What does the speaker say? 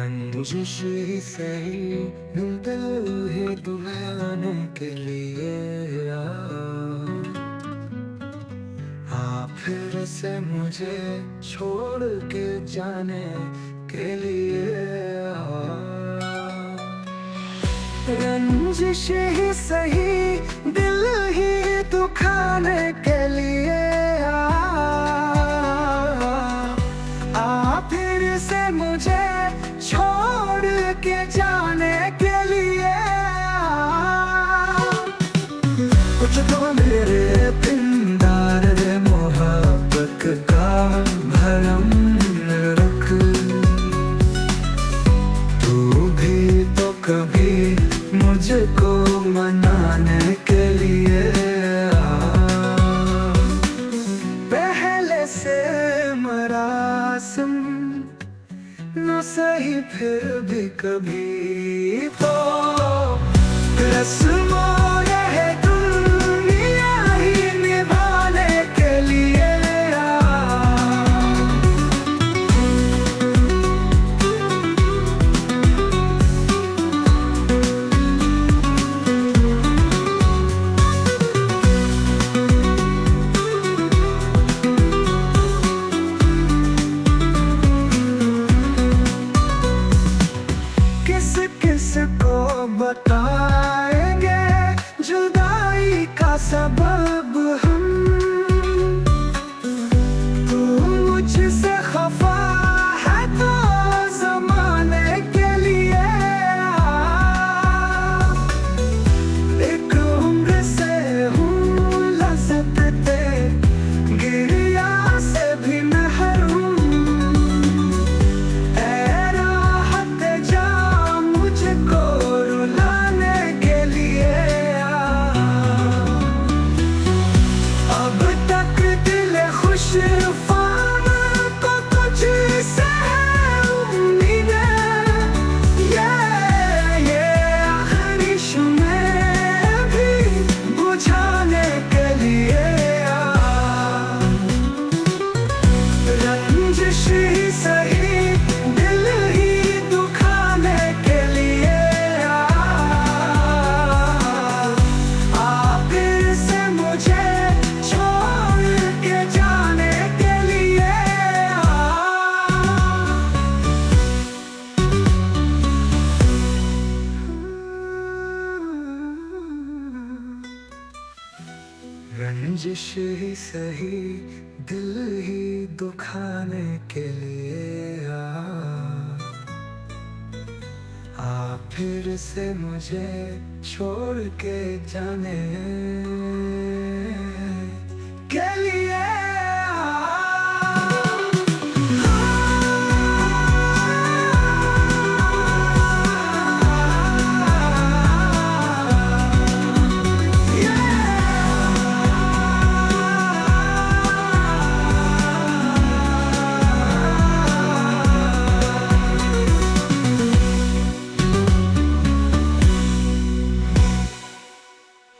रंजिश ही सही, दिल ही दुलाने के लिए आ फिर से मुझे छोड़ के जाने के लिए रंजिश ही सही, दिल ही दुखाने के लिए फिर से मुझे छोड़ के जाने के लिए कुछ तो मेरे पिंडार मोहब्बत का भरम रख। तू भी तो कभी मुझको मनाने के लिए पहले से मरासम न सही फिर भी कभी तो रस्मों रहे दुनिया ही निभाने के लिए किसको बताएंगे जुदाई का सबब हम। तू मुझसे खफा है तो जमाने के लिए एक उम्र से हूँ लज़्ज़त ते गिरिया से भी महरूम। रंजिश ही सही, दिल ही दुखाने के लिए आ फिर से मुझे छोड़ के जाने